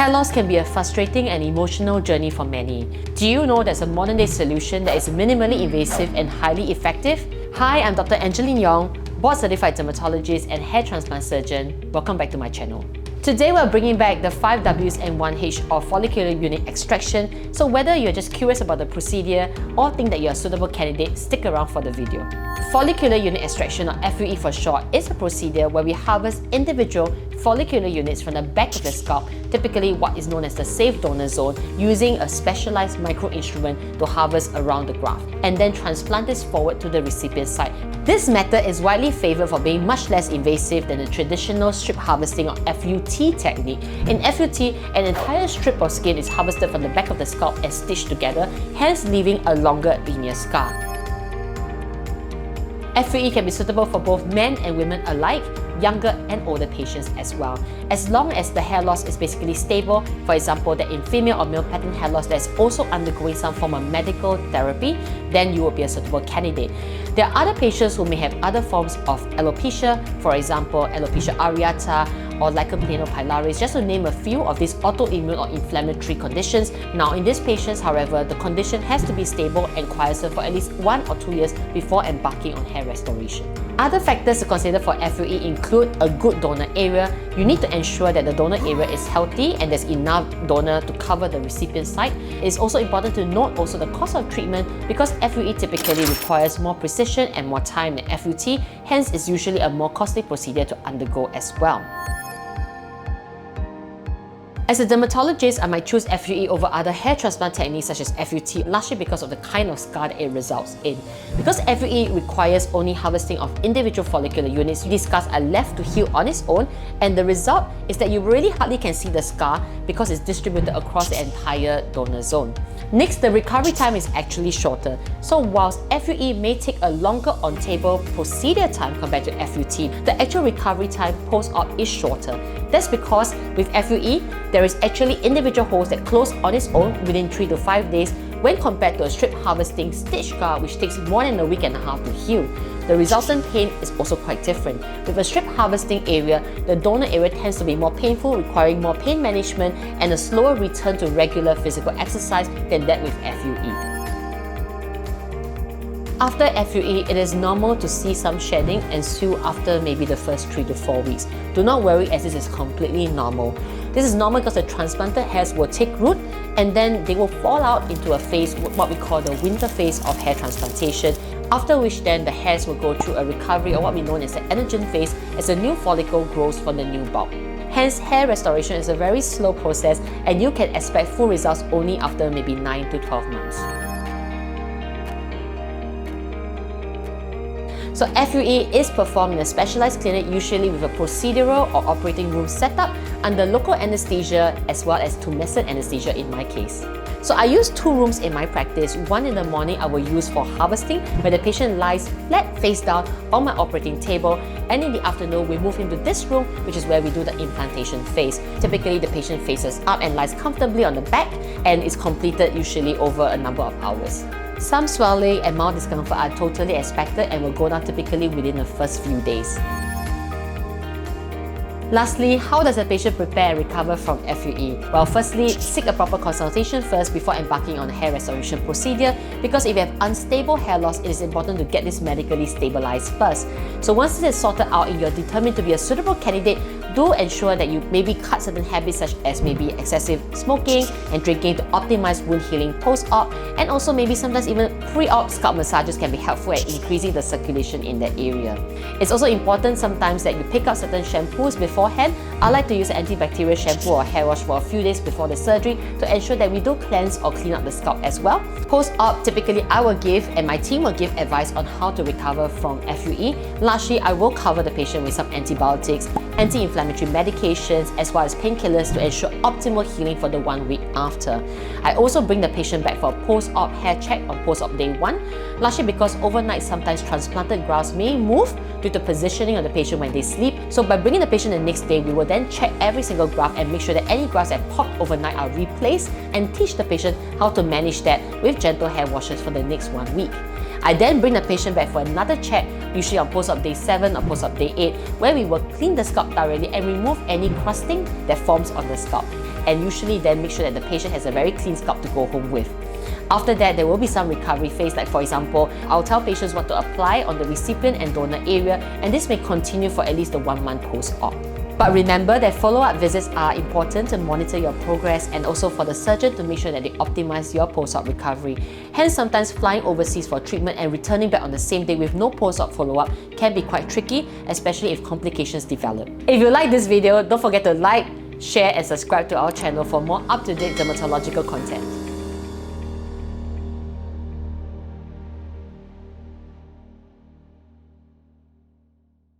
Hair loss can be a frustrating and emotional journey for many. Do you know there's a modern day solution that is minimally invasive and highly effective? Hi, I'm Dr. Angeline Yong, board certified dermatologist and hair transplant surgeon. Welcome back to my channel. Today we're bringing back the 5 Ws and 1 H of follicular unit extraction, so whether you're just curious about the procedure or think that you're a suitable candidate, stick around for the video. Follicular unit extraction, or FUE for short, is a procedure where we harvest individual follicular units from the back of the scalp, typically what is known as the safe donor zone, using a specialized micro-instrument to harvest around the graft, and then transplant this forward to the recipient site. This method is widely favored for being much less invasive than the traditional strip harvesting or FUT technique. In FUT, an entire strip of skin is harvested from the back of the scalp and stitched together, hence leaving a longer linear scar. FUE can be suitable for both men and women alike, younger and older patients as well. As long as the hair loss is basically stable, for example that in female or male pattern hair loss that is also undergoing some form of medical therapy, then you will be a suitable candidate. There are other patients who may have other forms of alopecia, for example alopecia areata or lichen planopilaris, just to name a few of these autoimmune or inflammatory conditions. Now in these patients, however, the condition has to be stable and quiescent for at least 1 or 2 years before embarking on hair restoration. Other factors to consider for FUE include a good donor area. You need to ensure that the donor area is healthy and there's enough donor to cover the recipient site. It's also important to note also the cost of treatment, because FUE typically requires more precision and more time than FUT, hence it's usually a more costly procedure to undergo as well. As a dermatologist, I might choose FUE over other hair transplant techniques such as FUT, largely because of the kind of scar that it results in. Because FUE requires only harvesting of individual follicular units, these scars are left to heal on its own, and the result is that you really hardly can see the scar because it's distributed across the entire donor zone. Next, the recovery time is actually shorter. So whilst FUE may take a longer on-table procedure time compared to FUT, the actual recovery time post-op is shorter. That's because with FUE, there is actually individual holes that close on its own within 3 to 5 days, when compared to a strip harvesting stitch scar which takes more than a week and a half to heal. The resultant pain is also quite different. With a strip harvesting area, the donor area tends to be more painful, requiring more pain management and a slower return to regular physical exercise than that with FUE. After FUE, it is normal to see some shedding ensue after maybe the first 3 to 4 weeks. Do not worry, as this is completely normal. This is normal because the transplanted hairs will take root and then they will fall out into a phase, what we call the winter phase of hair transplantation, after which then the hairs will go through a recovery, or what we know as the anagen phase, as a new follicle grows from the new bulb. Hence, hair restoration is a very slow process and you can expect full results only after maybe 9 to 12 months. So FUE is performed in a specialized clinic, usually with a procedural or operating room setup under local anesthesia as well as tumescent anesthesia in my case. So I use 2 rooms in my practice. One in the morning I will use for harvesting, where the patient lies flat face down on my operating table, and in the afternoon we move into this room, which is where we do the implantation phase. Typically the patient faces up and lies comfortably on the back and is completed usually over a number of hours. Some swelling and mild discomfort are totally expected and will go down typically within the first few days. Lastly, how does a patient prepare and recover from FUE? Well, firstly, seek a proper consultation first before embarking on a hair restoration procedure, because if you have unstable hair loss, it is important to get this medically stabilized first. So once this is sorted out and you're determined to be a suitable candidate, do ensure that you maybe cut certain habits such as maybe excessive smoking and drinking to optimize wound healing post-op, and also maybe sometimes even pre-op scalp massages can be helpful at increasing the circulation in that area. It's also important sometimes that you pick up certain shampoos beforehand. I like to use an antibacterial shampoo or hair wash for a few days before the surgery to ensure that we do cleanse or clean up the scalp as well. Post-op, typically I will give and my team will give advice on how to recover from FUE. Largely, I will cover the patient with some antibiotics, anti-inflammatory medications, as well as painkillers to ensure optimal healing for the 1 week after. I also bring the patient back for a post-op hair check on post-op day 1, largely because overnight sometimes transplanted grafts may move due to positioning of the patient when they sleep. So by bringing the patient the next day, we will then check every single graft and make sure that any grafts that popped overnight are replaced, and teach the patient how to manage that with gentle hair washes for the next 1 week. I then bring the patient back for another check, usually on post-op day 7 or post-op day 8, where we will clean the scalp thoroughly and remove any crusting that forms on the scalp. and usually then make sure that the patient has a very clean scalp to go home with. After that, there will be some recovery phase, like for example, I'll tell patients what to apply on the recipient and donor area, and this may continue for at least the 1 month post-op. But remember that follow-up visits are important to monitor your progress and also for the surgeon to make sure that they optimize your post-op recovery. Hence, sometimes flying overseas for treatment and returning back on the same day with no post-op follow-up can be quite tricky, especially if complications develop. If you like this video, don't forget to like, share and subscribe to our channel for more up-to-date dermatological content.